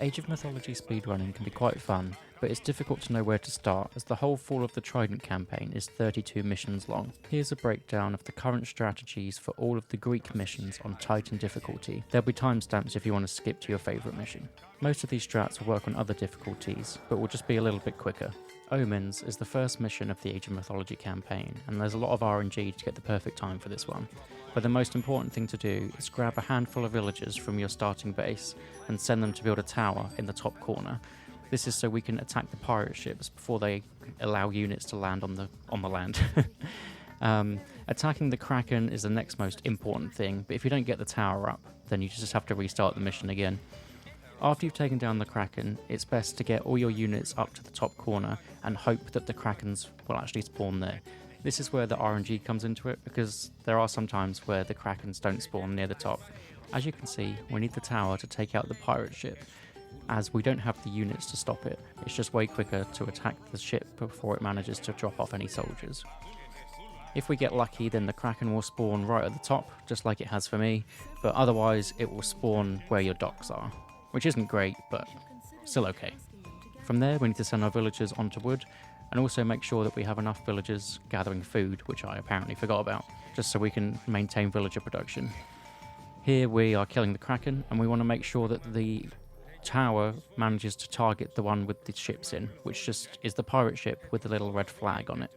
Age of Mythology speedrunning can be quite fun, but it's difficult to know where to start as the whole Fall of the Trident campaign is 32 missions long. Here's a breakdown of the current strategies for all of the Greek missions on Titan difficulty. There'll be timestamps if you want to skip to your favourite mission. Most of these strats will work on other difficulties, but will just be a little bit quicker. Omens is the first mission of the Age of Mythology campaign, and there's a lot of RNG to get the perfect time for this one. But the most important thing to do is grab a handful of villagers from your starting base and send them to build a tower in the top corner. This is so we can attack the pirate ships before they allow units to land on the land. Attacking the Kraken is the next most important thing, but if you don't get the tower up, then you just have to restart the mission again. After you've taken down the Kraken, it's best to get all your units up to the top corner and hope that the Krakens will actually spawn there. This is where the RNG comes into it, because there are some times where the Krakens don't spawn near the top. As you can see, we need the tower to take out the pirate ship, as we don't have the units to stop it. It's just way quicker to attack the ship before it manages to drop off any soldiers. If we get lucky, then the Kraken will spawn right at the top, just like it has for me, but otherwise it will spawn where your docks are, which isn't great, but still okay. From there, we need to send our villagers onto wood, and also make sure that we have enough villagers gathering food, which I apparently forgot about, just so we can maintain villager production. Here we are killing the Kraken, and we want to make sure that the tower manages to target the one with the ships in, which just is the pirate ship with the little red flag on it.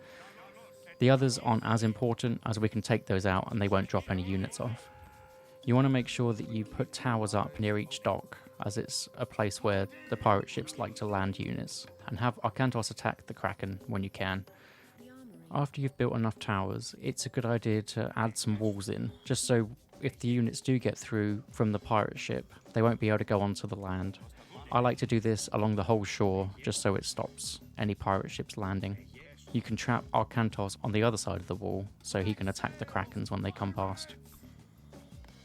The others aren't as important, as we can take those out and they won't drop any units off. You want to make sure that you put towers up near each dock, as it's a place where the pirate ships like to land units, and have Arkantos attack the Kraken when you can. After you've built enough towers, it's a good idea to add some walls in, just so if the units do get through from the pirate ship, they won't be able to go onto the land. I like to do this along the whole shore, just so it stops any pirate ships landing. You can trap Arkantos on the other side of the wall, so he can attack the Krakens when they come past.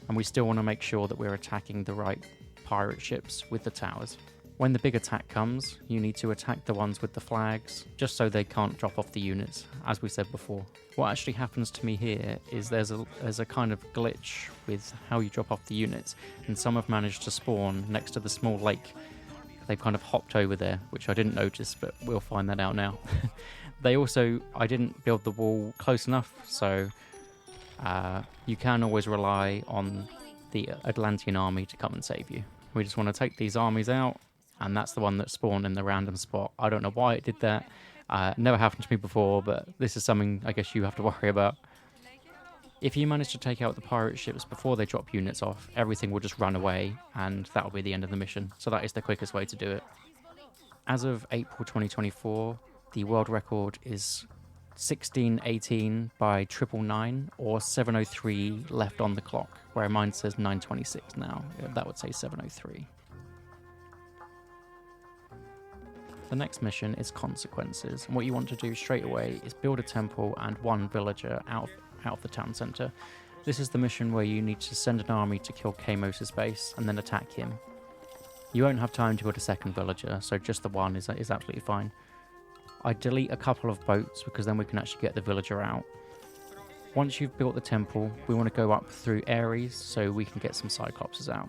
And we still want to make sure that we're attacking the right pirate ships with the towers. When the big attack comes, you need to attack the ones with the flags, just so they can't drop off the units, as we said before. What actually happens to me here is there's a kind of glitch with how you drop off the units, and some have managed to spawn next to the small lake. They've kind of hopped over there, which I didn't notice, but we'll find that out now. I didn't build the wall close enough, so you can always rely on the Atlantean army to come and save you. We just want to take these armies out, and that's the one that spawned in the random spot. I don't know why it did that. Never happened to me before, but this is something I guess you have to worry about. If you manage to take out the pirate ships before they drop units off, everything will just run away, and that'll be the end of the mission. So that is the quickest way to do it. As of April 2024, the world record is 1618 by 999, or 703 left on the clock, where mine says 926 now. That would say 703. The next mission is Consequences, and what you want to do straight away is build a temple and one villager out of the town centre. This is the mission where you need to send an army to kill Kamos' base and then attack him. You won't have time to build a second villager, so just the one is absolutely fine. I delete a couple of boats because then we can actually get the villager out. Once you've built the temple, we want to go up through Ares so we can get some Cyclopses out.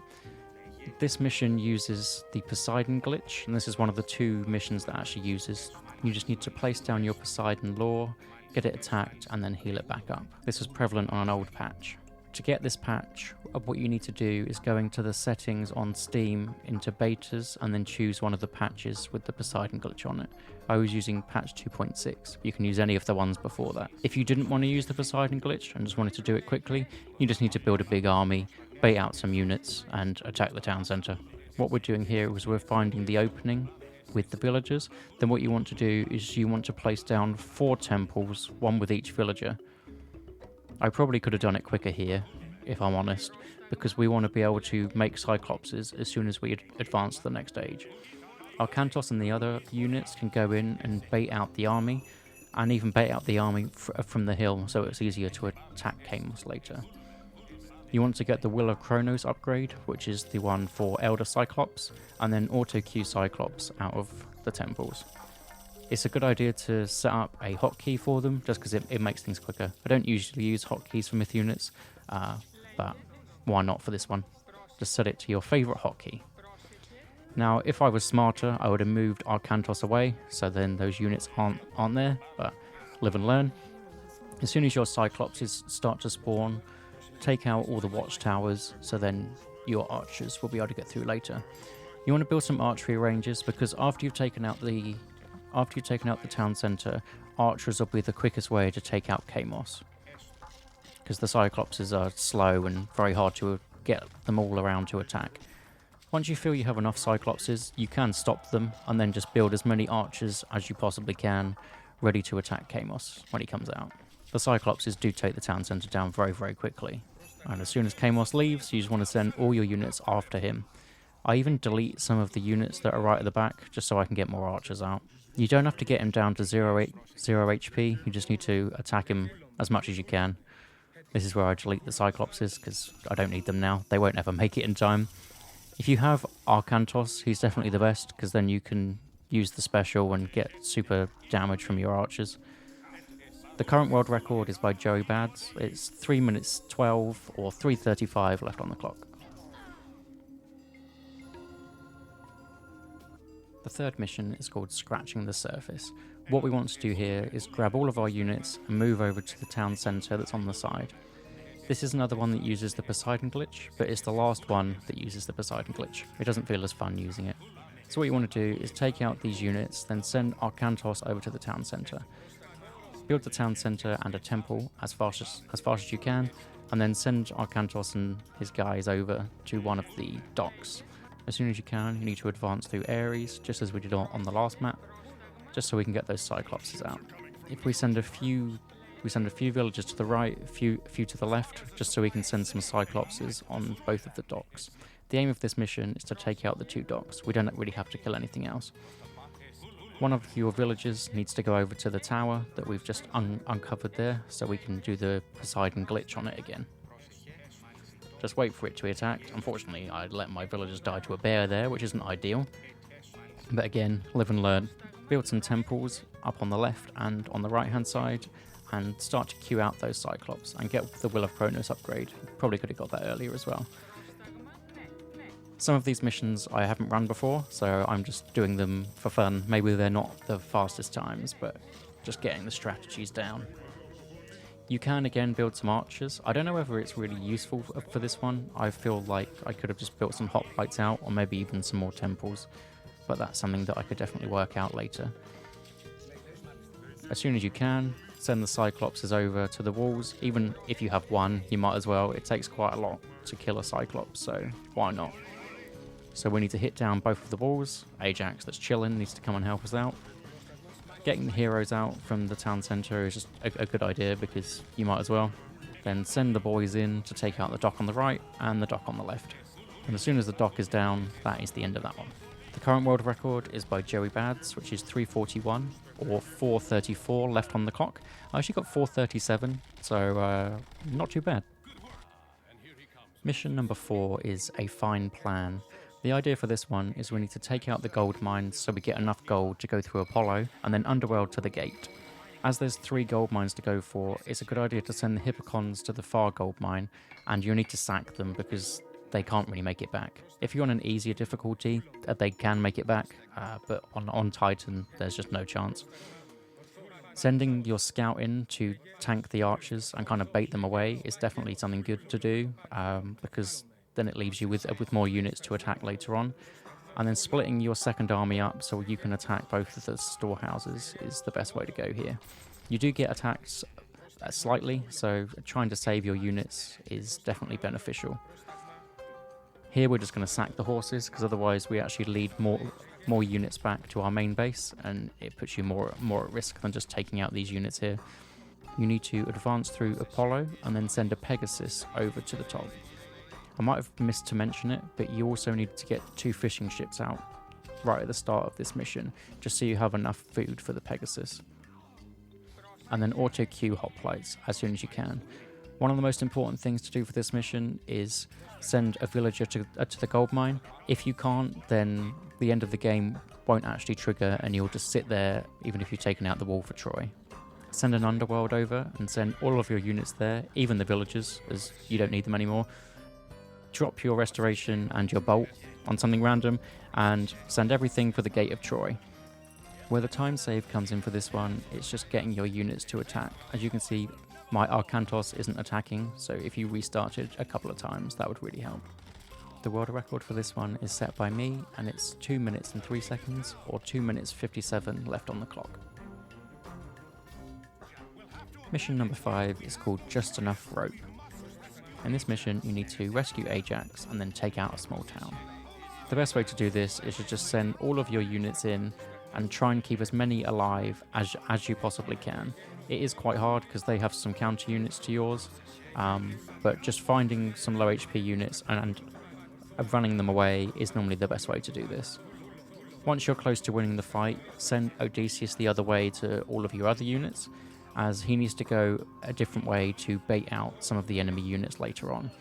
This mission uses the Poseidon glitch, and this is one of the two missions that actually uses. You just need to place down your Poseidon lore, get it attacked, and then heal it back up. This was prevalent on an old patch. To get this patch, what you need to do is go into the settings on Steam, into betas, and then choose one of the patches with the Poseidon glitch on it. I was using patch 2.6. You can use any of the ones before that. If you didn't want to use the Poseidon glitch and just wanted to do it quickly, you just need to build a big army, bait out some units, and attack the town centre. What we're doing here is we're finding the opening with the villagers. Then what you want to do is you want to place down 4 temples, one with each villager. I probably could have done it quicker here, if I'm honest, because we want to be able to make Cyclopses as soon as we advance to the next stage. Arkantos and the other units can go in and bait out the army, and even bait out the army from the hill, so it's easier to attack Kamos later. You want to get the Will of Kronos upgrade, which is the one for Elder Cyclops, and then auto-queue Cyclops out of the temples. It's a good idea to set up a hotkey for them, just because it makes things quicker. I don't usually use hotkeys for myth units, but why not for this one? Just set it to your favourite hotkey. Now, if I was smarter, I would have moved Arcantos away, so then those units aren't there, but live and learn. As soon as your Cyclopses start to spawn, take out all the watchtowers, so then your archers will be able to get through later. You want to build some archery ranges, because after you've taken out the town centre, archers will be the quickest way to take out Kamos. Because the Cyclopses are slow and very hard to get them all around to attack. Once you feel you have enough Cyclopses, you can stop them and then just build as many archers as you possibly can, ready to attack Kamos when he comes out. The Cyclopses do take the town centre down very, very quickly. And as soon as Kamos leaves, you just want to send all your units after him. I even delete some of the units that are right at the back, just so I can get more archers out. You don't have to get him down to 0 HP, you just need to attack him as much as you can. This is where I delete the Cyclopses, because I don't need them now. They won't ever make it in time. If you have Arcantos, he's definitely the best, because then you can use the special and get super damage from your archers. The current world record is by Joey Bads. It's 3 minutes 12 or 3:35 left on the clock. The third mission is called Scratching the Surface. What we want to do here is grab all of our units and move over to the town centre that's on the side. This is another one that uses the Poseidon glitch, but it's the last one that uses the Poseidon glitch. It doesn't feel as fun using it. So what you want to do is take out these units, then send Arcantos over to the town centre. Build the town centre and a temple as fast as you can, and then send Arcantos and his guys over to one of the docks. As soon as you can, you need to advance through Ares, just as we did on the last map, just so we can get those Cyclopses out. If we send a few villagers to the right, a few to the left, just so we can send some Cyclopses on both of the docks. The aim of this mission is to take out the 2 docks. We don't really have to kill anything else. One of your villagers needs to go over to the tower that we've just uncovered there, so we can do the Poseidon glitch on it again. Just wait for it to be attacked. Unfortunately, I let my villagers die to a bear there, which isn't ideal. But again, live and learn. Build some temples up on the left and on the right hand side, and start to queue out those Cyclops and get the Will of Kronos upgrade. Probably could have got that earlier as well. Some of these missions I haven't run before, so I'm just doing them for fun. Maybe they're not the fastest times, but just getting the strategies down. You can again build some archers. I don't know whether it's really useful for this one. I feel like I could have just built some hoplites out, or maybe even some more temples, but that's something that I could definitely work out later. As soon as you can, send the Cyclopses over to the walls. Even if you have one, you might as well. It takes quite a lot to kill a Cyclops, so why not? So we need to hit down both of the walls. Ajax, that's chilling, needs to come and help us out. Getting the heroes out from the town centre is just a good idea, because you might as well. Then send the boys in to take out the dock on the right and the dock on the left. And as soon as the dock is down, that is the end of that one. The current world record is by Joey Bads, which is 3:41 or 4:34 left on the clock. I actually got 4:37, so not too bad. Mission number 4 is a fine plan. The idea for this one is we need to take out the gold mines so we get enough gold to go through Apollo, and then underworld to the gate. As there's 3 gold mines to go for, it's a good idea to send the Hippocons to the far gold mine, and you'll need to sack them because they can't really make it back. If you're on an easier difficulty, they can make it back, but on Titan, there's just no chance. Sending your scout in to tank the archers and kind of bait them away is definitely something good to do, because then it leaves you with more units to attack later on. And then splitting your second army up so you can attack both of the storehouses is the best way to go here. You do get attacked slightly, so trying to save your units is definitely beneficial. Here we're just going to sack the horses, because otherwise we actually lead more units back to our main base, and it puts you more at risk than just taking out these units here. You need to advance through Apollo and then send a Pegasus over to the top. I might have missed to mention it, but you also need to get 2 fishing ships out right at the start of this mission, just so you have enough food for the Pegasus. And then auto queue hoplites as soon as you can. One of the most important things to do for this mission is send a villager to the gold mine. If you can't, then the end of the game won't actually trigger, and you'll just sit there even if you've taken out the wall for Troy. Send an underworld over and send all of your units there, even the villagers, as you don't need them anymore. Drop your restoration and your bolt on something random and send everything for the Gate of Troy. Where the time save comes in for this one, it's just getting your units to attack. As you can see, my Arcantos isn't attacking, so if you restarted a couple of times, that would really help. The world record for this one is set by me, and it's 2 minutes and 3 seconds, or 2 minutes 57 left on the clock. Mission number 5 is called Just Enough Rope. In this mission, you need to rescue Ajax and then take out a small town. The best way to do this is to just send all of your units in and try and keep as many alive as you possibly can. It is quite hard because they have some counter units to yours, but just finding some low HP units and running them away is normally the best way to do this. Once you're close to winning the fight, send Odysseus the other way to all of your other units, as he needs to go a different way to bait out some of the enemy units later on.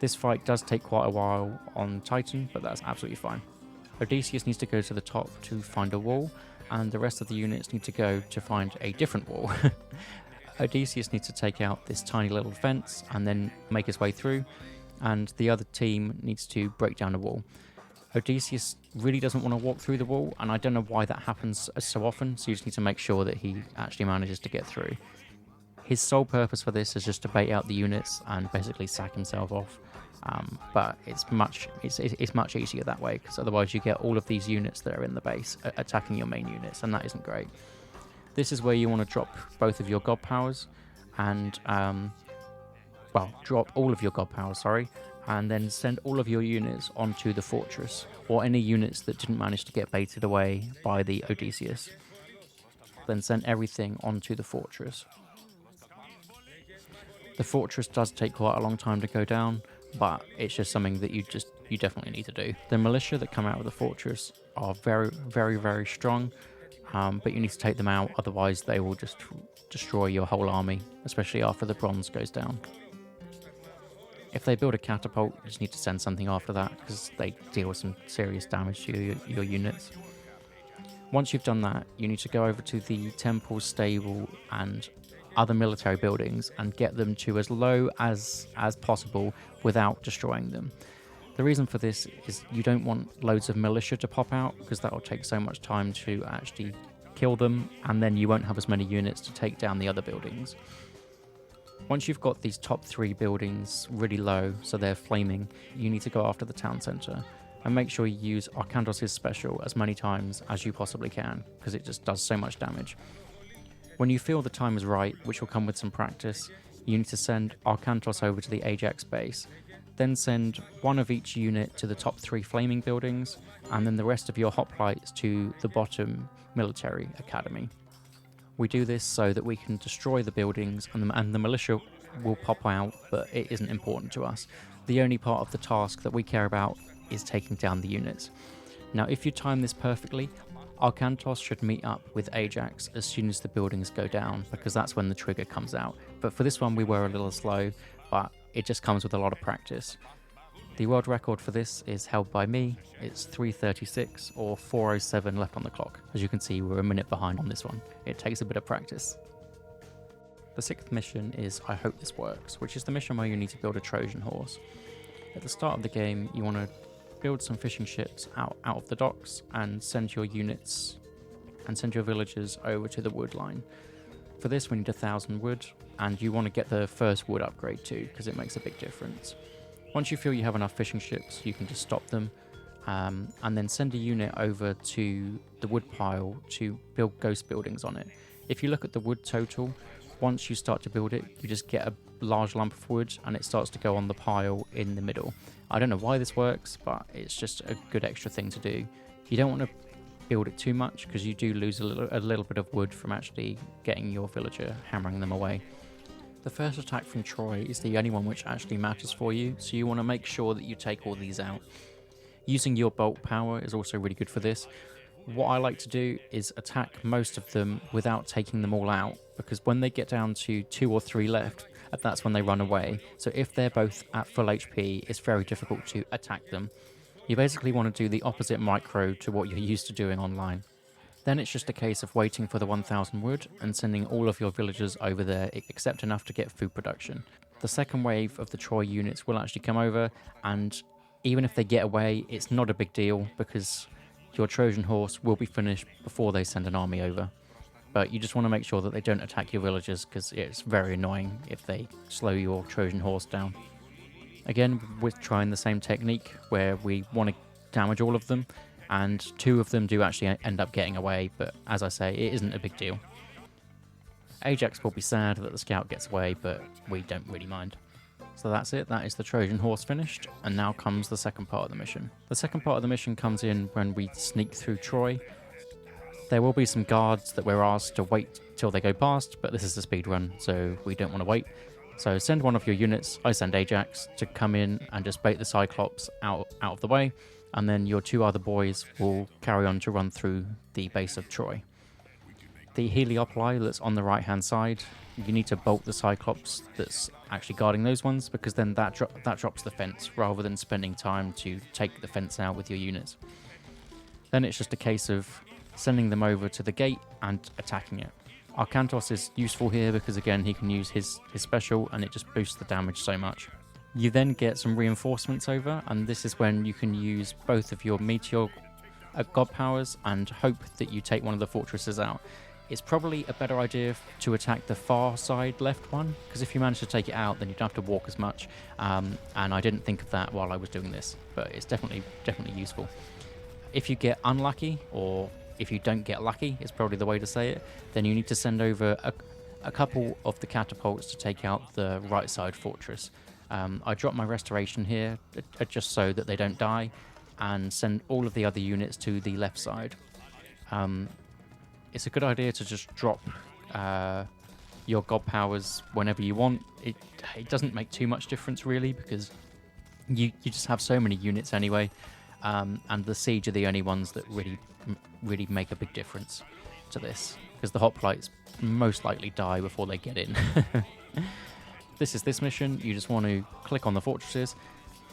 This fight does take quite a while on Titan, but that's absolutely fine. Odysseus needs to go to the top to find a wall, and the rest of the units need to go to find a different wall. Odysseus needs to take out this tiny little fence and then make his way through, and the other team needs to break down a wall. Odysseus really doesn't want to walk through the wall, and I don't know why that happens so often, so you just need to make sure that he actually manages to get through. His sole purpose for this is just to bait out the units and basically sack himself off, but it's much easier that way, because otherwise you get all of these units that are in the base attacking your main units, and that isn't great. This is where you want to drop both of your god powers, and drop all of your god powers, sorry, and then send all of your units onto the fortress, or any units that didn't manage to get baited away by the Odysseus. Then send everything onto the fortress. The fortress does take quite a long time to go down, but it's just something that you definitely need to do. The militia that come out of the fortress are very, very, very strong, but you need to take them out, otherwise they will just destroy your whole army, especially after the bronze goes down. If they build a catapult, you just need to send something after that, because they deal with some serious damage to your units. Once you've done that, you need to go over to the temple, stable, and other military buildings and get them to as low as possible without destroying them. The reason for this is you don't want loads of militia to pop out, because that will take so much time to actually kill them, and then you won't have as many units to take down the other buildings. Once you've got these top 3 buildings really low, so they're flaming, you need to go after the town centre, and make sure you use Arcantos' special as many times as you possibly can, because it just does so much damage. When you feel the time is right, which will come with some practice, you need to send Arcantos over to the Ajax base, then send one of each unit to the top 3 flaming buildings, and then the rest of your hoplites to the bottom military academy. We do this so that we can destroy the buildings, and the militia will pop out, but it isn't important to us. The only part of the task that we care about is taking down the units. Now, if you time this perfectly, Arcantos should meet up with Ajax as soon as the buildings go down, because that's when the trigger comes out. But for this one we were a little slow, but it just comes with a lot of practice. The world record for this is held by me. It's 3:36 or 4:07 left on the clock. As you can see, we're a minute behind on this one. It takes a bit of practice. The 6th mission is I Hope This Works, which is the mission where you need to build a Trojan horse. At the start of the game, you want to build some fishing ships out of the docks and send your units and send your villagers over to the wood line. For this, we need 1,000 wood, and you want to get the first wood upgrade too, because it makes a big difference. Once you feel you have enough fishing ships, you can just stop them, and then send a unit over to the wood pile to build ghost buildings on it. If you look at the wood total, once you start to build it, you just get a large lump of wood and it starts to go on the pile in the middle. I don't know why this works, but it's just a good extra thing to do. You don't want to build it too much, because you do lose a little bit of wood from actually getting your villager hammering them away. The first attack from Troy is the only one which actually matters for you, so you want to make sure that you take all these out. Using your bolt power is also really good for this. What I like to do is attack most of them without taking them all out, because when they get down to 2 or 3 left, that's when they run away. So if they're both at full HP, it's very difficult to attack them. You basically want to do the opposite micro to what you're used to doing online. Then it's just a case of waiting for the 1,000 wood and sending all of your villagers over there, except enough to get food production. The second wave of the Troy units will actually come over, and Even if they get away, it's not a big deal because your Trojan horse will be finished before they send an army over. But you just want to make sure that they don't attack your villagers because it's very annoying if they slow your Trojan horse down. Again, we're trying the same technique where we want to damage all of them, and 2 of them do actually end up getting away, but as I say, it isn't a big deal. Ajax will be sad that the scout gets away, but we don't really mind. So that's it, that is the Trojan horse finished, and now comes the second part of the mission. The second part of the mission comes in when we sneak through Troy. There will be some guards that we're asked to wait till they go past, but this is a speedrun, so we don't want to wait. So send one of your units, I send Ajax, to come in and just bait the Cyclops out of the way, and then your 2 other boys will carry on to run through the base of Troy. The Heliopoli that's on the right hand side, you need to bolt the Cyclops that's actually guarding those ones, because then that drops the fence rather than spending time to take the fence out with your units. Then it's just a case of sending them over to the gate and attacking it. Arkantos is useful here because again he can use his special and it just boosts the damage so much. You then get some reinforcements over, and this is when you can use both of your meteor god powers and hope that you take one of the fortresses out. It's probably a better idea to attack the far side left one, because if you manage to take it out then you don't have to walk as much, and I didn't think of that while I was doing this, but it's definitely useful. If you get unlucky, or if you don't get lucky, is probably the way to say it, then you need to send over a couple of the catapults to take out the right side fortress. I dropped my restoration here just so that they don't die, and send all of the other units to the left side. It's a good idea to just drop your god powers whenever you want. It doesn't make too much difference really, because you just have so many units anyway, and the siege are the only ones that really make a big difference to this, because the hoplites most likely die before they get in. This is this mission. You just want to click on the fortresses.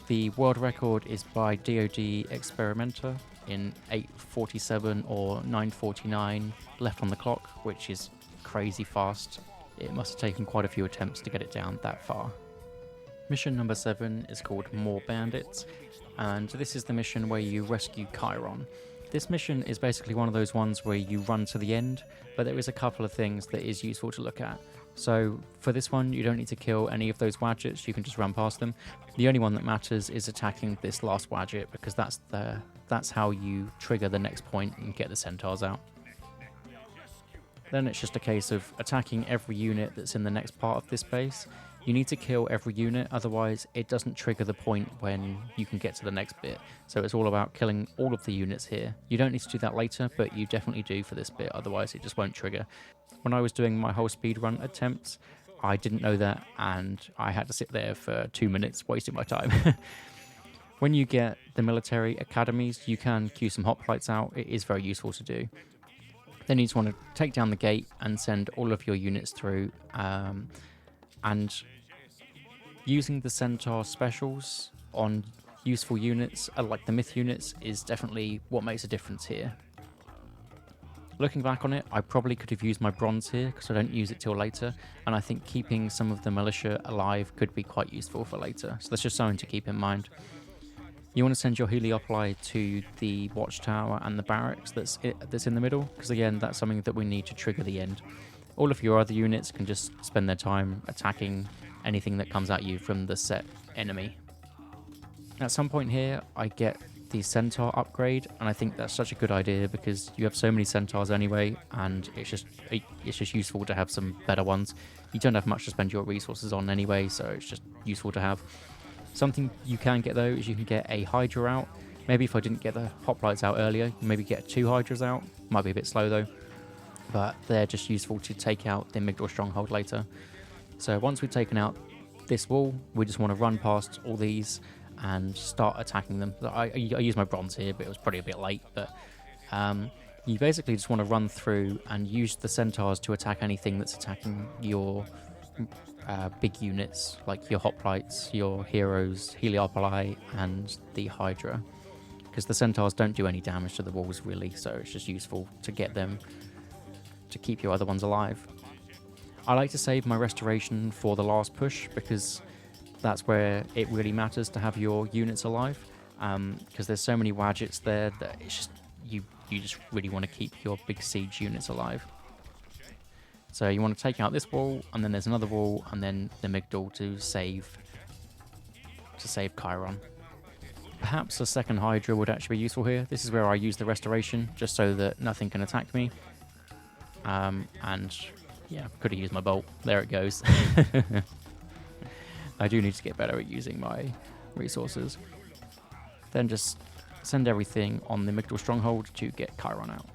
The world record is by DoD Experimenter in 8:47 or 9:49 left on the clock, which is crazy fast. It must have taken quite a few attempts to get it down that far. Mission number 7 is called More Bandits, and this is the mission where you rescue Chiron. This mission is basically one of those ones where you run to the end, but there is a couple of things that is useful to look at. So for this one, you don't need to kill any of those wadgets, you can just run past them. The only one that matters is attacking this last wadget, because that's how you trigger the next point and get the centaurs out. Then it's just a case of attacking every unit that's in the next part of this base. You need to kill every unit, otherwise it doesn't trigger the point when you can get to the next bit. So it's all about killing all of the units here. You don't need to do that later, but you definitely do for this bit, otherwise it just won't trigger. When I was doing my whole speedrun attempts, I didn't know that, and I had to sit there for 2 minutes wasting my time. When you get the military academies, you can queue some hoplites out. It is very useful to do. Then you just want to take down the gate and send all of your units through, and using the centaur specials on useful units, like the myth units, is definitely what makes a difference here. Looking back on it, I probably could have used my bronze here because I don't use it till later, and I think keeping some of the militia alive could be quite useful for later, so that's just something to keep in mind. You want to send your Heliopoli to the watchtower and the barracks that's in the middle, because again, that's something that we need to trigger the end. All of your other units can just spend their time attacking anything that comes at you from the set enemy. At some point here, I get the centaur upgrade, and I think that's such a good idea because you have so many centaurs anyway, and it's just useful to have some better ones. You don't have much to spend your resources on anyway, so it's just useful to have. Something you can get though is you can get a Hydra out. Maybe if I didn't get the hoplites out earlier, maybe get 2 Hydras out. Might be a bit slow though, but they're just useful to take out the Migdor stronghold later. So once we've taken out this wall, we just want to run past all these and start attacking them. I use my bronze here, but it was probably a bit late. But you basically just want to run through and use the centaurs to attack anything that's attacking your big units, like your hoplites, your heroes, Heliopoli, and the Hydra. Because the centaurs don't do any damage to the walls really, so it's just useful to get them to keep your other ones alive. I like to save my restoration for the last push, because that's where it really matters to have your units alive. because there's so many Wadgets there that it's just you just really want to keep your big siege units alive. So you want to take out this wall, and then there's another wall, and then the Migdal to save Chiron. Perhaps a second Hydra would actually be useful here. This is where I use the Restoration, just so that nothing can attack me. And yeah, could have used my bolt. There it goes. I do need to get better at using my resources. Then just send everything on the Migdal Stronghold to get Chiron out.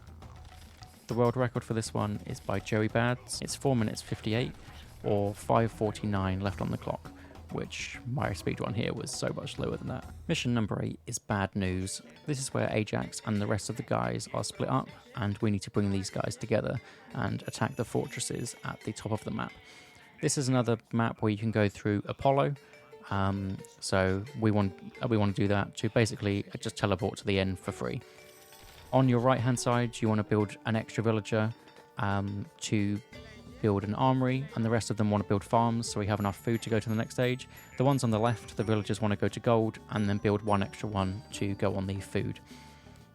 The world record for this one is by Joey Bads. It's 4 minutes 58 or 5:49 left on the clock, which my speedrun here was so much lower than that. Mission number 8 is Bad News. This is where Ajax and the rest of the guys are split up, and we need to bring these guys together and attack the fortresses at the top of the map. This is another map where you can go through Apollo, so we want to do that to basically just teleport to the end for free. On your right hand side, you want to build an extra villager to build an armory, and the rest of them want to build farms so we have enough food to go to the next stage. The ones on the left, the villagers want to go to gold and then build one extra one to go on the food.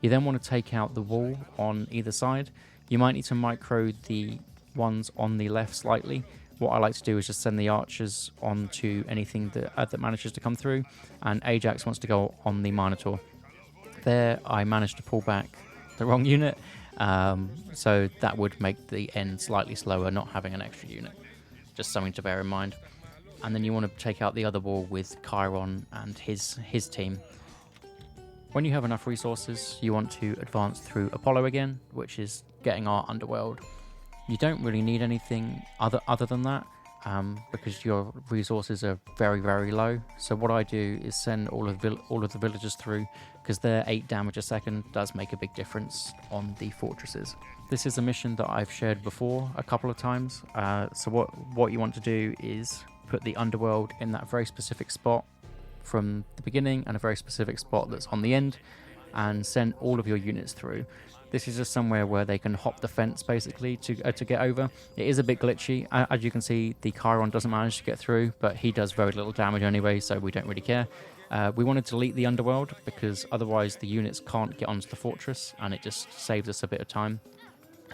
You then want to take out the wall on either side. You might need to micro the ones on the left slightly. What I like to do is just send the archers onto anything that manages to come through, and Ajax wants to go on the Minotaur. There I managed to pull back the wrong unit, so that would make the end slightly slower not having an extra unit. Just something to bear in mind. And then you want to take out the other wall with Chiron and his team. When you have enough resources, you want to advance through Apollo again, which is getting our underworld. You don't really need anything other than that, because your resources are very, very low. So what I do is send all of the villagers through, because their 8 damage a second does make a big difference on the fortresses. This is a mission that I've shared before a couple of times. So what you want to do is put the underworld in that very specific spot from the beginning and a very specific spot that's on the end, and send all of your units through. This is just somewhere where they can hop the fence, basically, to get over. It is a bit glitchy. As you can see, the Chiron doesn't manage to get through, but he does very little damage anyway, so we don't really care. We want to delete the underworld, because otherwise the units can't get onto the fortress, and it just saves us a bit of time.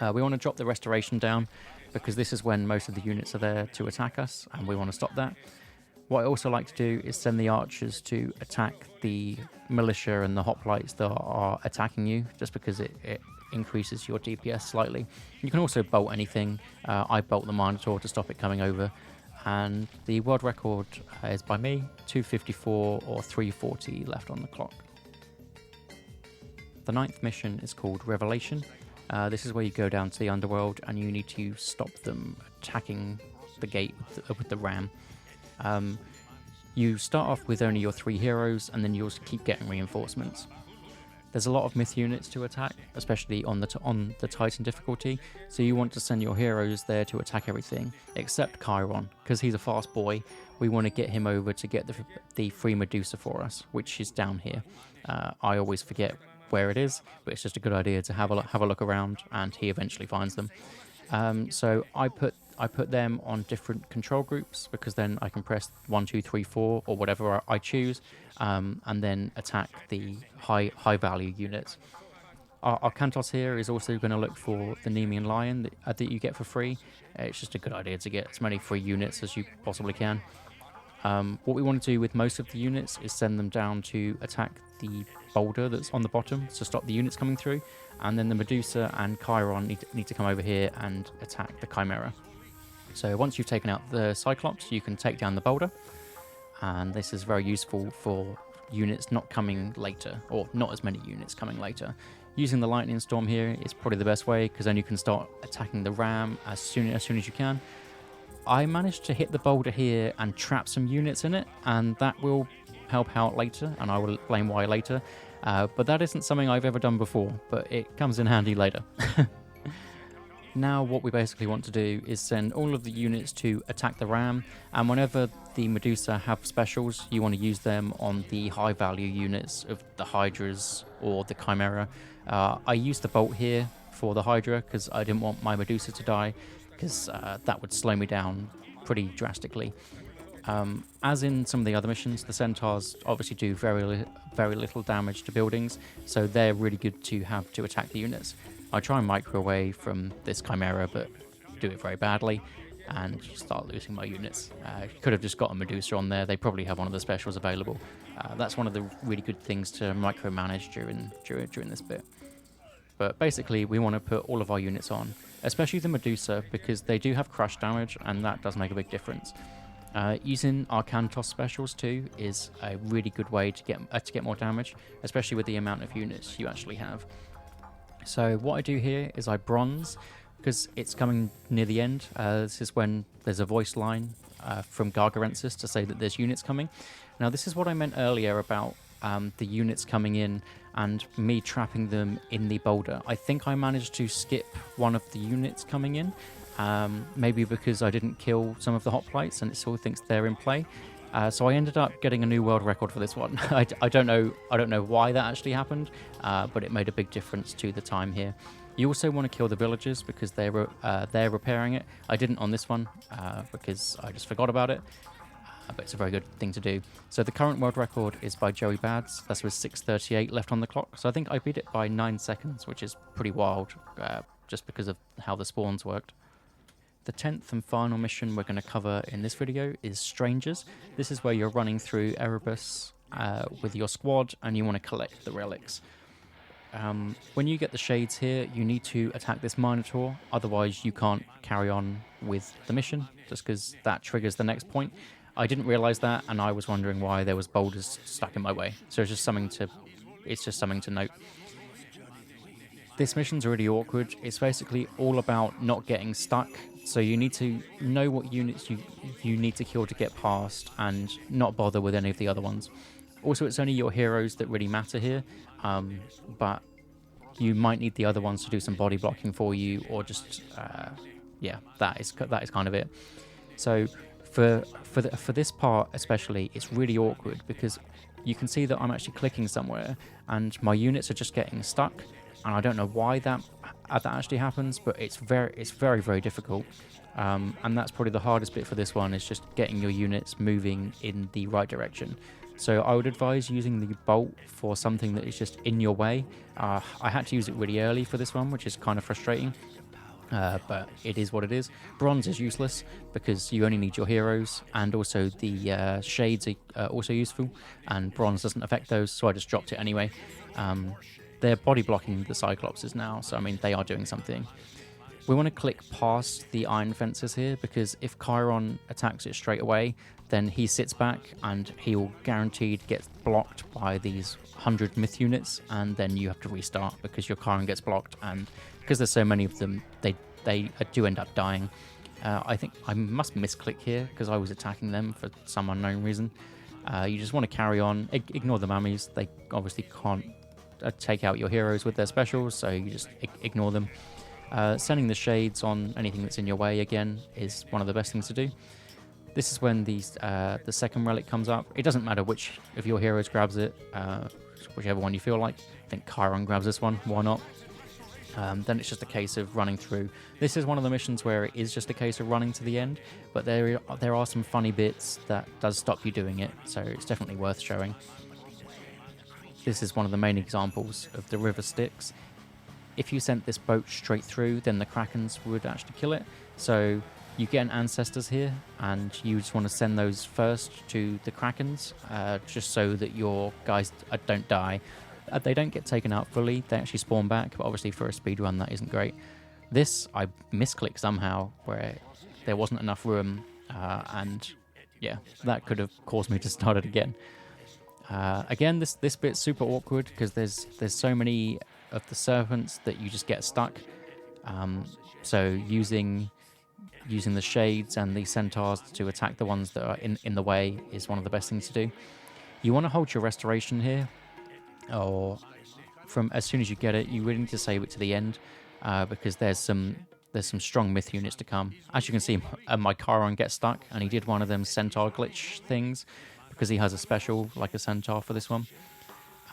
We want to drop the Restoration down, because this is when most of the units are there to attack us, and we want to stop that. What I also like to do is send the archers to attack the militia and the hoplites that are attacking you, just because it increases your DPS slightly. You can also bolt anything. I bolt the Minotaur to stop it coming over. And the world record is by me, 254 or 340 left on the clock. The 9th mission is called Revelation. This is where you go down to the underworld and you need to stop them attacking the gate with the ram. You start off with only your 3 heroes, and then you'll keep getting reinforcements. There's a lot of myth units to attack, especially on the Titan difficulty, so you want to send your heroes there to attack everything, except Chiron, because he's a fast boy. We want to get him over to get the free Medusa for us, which is down here. I always forget where it is, but it's just a good idea to have a look around, and he eventually finds them. So I put them on different control groups, because then I can press 1, 2, 3, 4 or whatever I choose, and then attack the high value units. Our Kantos here is also going to look for the Nemean Lion that you get for free. It's just a good idea to get as many free units as you possibly can. What we want to do with most of the units is send them down to attack the boulder that's on the bottom to stop the units coming through, and then the Medusa and Chiron need to come over here and attack the Chimera. So once you've taken out the Cyclops, you can take down the boulder, and this is very useful for units not coming later, or not as many units coming later. Using the Lightning Storm here is probably the best way, because then you can start attacking the ram as soon as you can. I managed to hit the boulder here and trap some units in it, and that will help out later, and I will explain why later. But that isn't something I've ever done before, but it comes in handy later. Now what we basically want to do is send all of the units to attack the ram, and whenever the Medusa have specials, you want to use them on the high value units of the Hydras or the Chimera. I used the bolt here for the Hydra because I didn't want my Medusa to die, because that would slow me down pretty drastically. As in some of the other missions, the centaurs obviously do very little damage to buildings, so they're really good to have to attack the units. I try and micro away from this chimera, but do it very badly and start losing my units. Could have just got a Medusa on there. They probably have one of the specials available. That's one of the really good things to micromanage during this bit. But basically, we want to put all of our units on, especially the Medusa, because they do have crush damage, and that does make a big difference. Using Arcantos specials too is a really good way to get more damage, especially with the amount of units you actually have. So what I do here is I bronze, because it's coming near the end. This is when there's a voice line from Gargarensis to say that there's units coming. Now this is what I meant earlier about the units coming in and me trapping them in the boulder. I think I managed to skip one of the units coming in, maybe because I didn't kill some of the hoplites and it still thinks they're in play. So I ended up getting a new world record for this one. I don't know why that actually happened, but it made a big difference to the time here. You also want to kill the villagers because they're repairing it. I didn't on this one because I just forgot about it, but it's a very good thing to do. So the current world record is by Joey Bads. That's with 6:38 left on the clock. So I think I beat it by 9 seconds, which is pretty wild, just because of how the spawns worked. The 10th and final mission we're going to cover in this video is Strangers. This is where you're running through Erebus with your squad and you want to collect the relics. When you get the shades here, you need to attack this Minotaur, otherwise you can't carry on with the mission, just because that triggers the next point. I didn't realise that, and I was wondering why there was boulders stuck in my way, so it's just something to note. This mission's really awkward. It's basically all about not getting stuck, so you need to know what units you need to kill to get past, and not bother with any of the other ones. Also, it's only your heroes that really matter here, but you might need the other ones to do some body blocking for you, or just yeah, that is kind of it. So for this part especially, it's really awkward because you can see that I'm actually clicking somewhere and my units are just getting stuck, and I don't know why that actually happens, but it's very difficult. And that's probably the hardest bit for this one, is just getting your units moving in the right direction. So I would advise using the bolt for something that is just in your way. I had to use it really early for this one, which is kind of frustrating, but it is what it is. Bronze is useless because you only need your heroes, and also the shades are also useful, and bronze doesn't affect those, so I just dropped it anyway. They're body blocking the Cyclopses now, so I mean they are doing something. We want to click past the iron fences here, because if Chiron attacks it straight away, then he sits back and he'll guaranteed get blocked by these 100 myth units, and then you have to restart because your Chiron gets blocked, and because there's so many of them, they do end up dying. I think I must misclick here because I was attacking them for some unknown reason. You just want to carry on, ignore the mummies. They obviously can't take out your heroes with their specials, so you just ignore them. Sending the shades on anything that's in your way again is one of the best things to do. This is when the second relic comes up. It doesn't matter which of your heroes grabs it, whichever one you feel like. I think Chiron grabs this one, why not? Then it's just a case of running through. This is one of the missions where it is just a case of running to the end, but there are some funny bits that does stop you doing it, so it's definitely worth showing. This is one of the main examples of the river Styx. If you sent this boat straight through, then the Krakens would actually kill it. So you get an Ancestors here, and you just want to send those first to the Krakens, just so that your guys don't die. They don't get taken out fully, they actually spawn back, but obviously for a speedrun that isn't great. This, I misclicked somehow, where there wasn't enough room, and yeah, that could have caused me to start it again. Again, this bit's super awkward because there's so many of the serpents that you just get stuck. So using the shades and the centaurs to attack the ones that are in the way is one of the best things to do. You want to hold your restoration here, or from as soon as you get it, you really need to save it to the end, because there's some strong myth units to come. As you can see, my Chiron gets stuck, and he did one of them centaur glitch things because he has a special like a centaur for this one.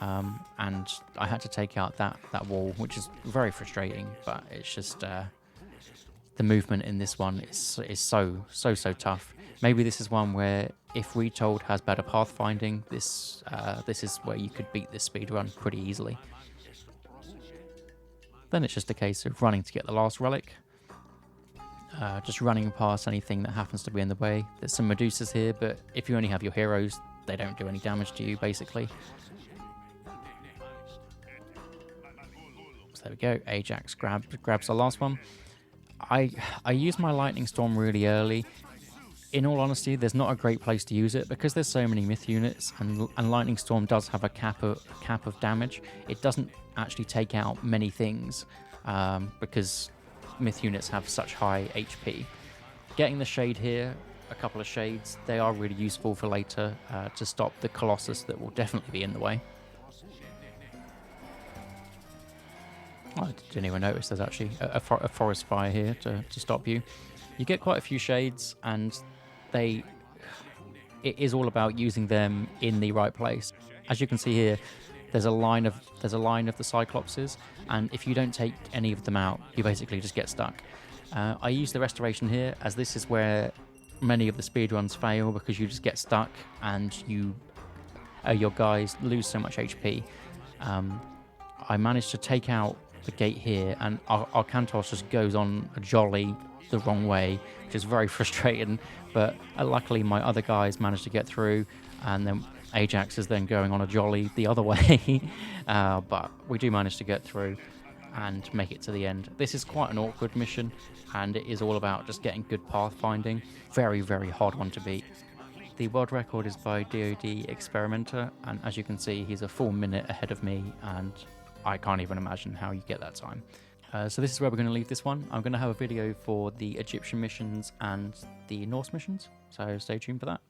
And I had to take out that wall, which is very frustrating, but it's just the movement in this one is so tough. Maybe this is one where if Retold has better pathfinding, this is where you could beat this speedrun pretty easily. Then it's just a case of running to get the last relic. Just running past anything that happens to be in the way. There's some Medusas here, but if you only have your heroes, they don't do any damage to you, basically. So there we go. Ajax grabs the last one. I use my Lightning Storm really early. In all honesty, there's not a great place to use it because there's so many myth units, and Lightning Storm does have a cap of damage. It doesn't actually take out many things because myth units have such high HP. Getting the shade here, a couple of shades, they are really useful for later to stop the Colossus that will definitely be in the way. I didn't even notice there's actually a forest fire here to stop you. You get quite a few shades, and it is all about using them in the right place. As you can see here, there's a line of the Cyclopses, and if you don't take any of them out, you basically just get stuck. I use the restoration here, as this is where many of the speedruns fail because you just get stuck and your guys lose so much HP. I managed to take out the gate here, and our Cantos just goes on a jolly the wrong way, which is very frustrating, but luckily my other guys managed to get through, and then Ajax is then going on a jolly the other way. But we do manage to get through and make it to the end. This is quite an awkward mission, and it is all about just getting good pathfinding. Very, very hard one to beat. The world record is by DoD Experimenter, and as you can see, he's a full minute ahead of me, and I can't even imagine how you get that time. So this is where we're going to leave this one. I'm going to have a video for the Egyptian missions and the Norse missions, so stay tuned for that.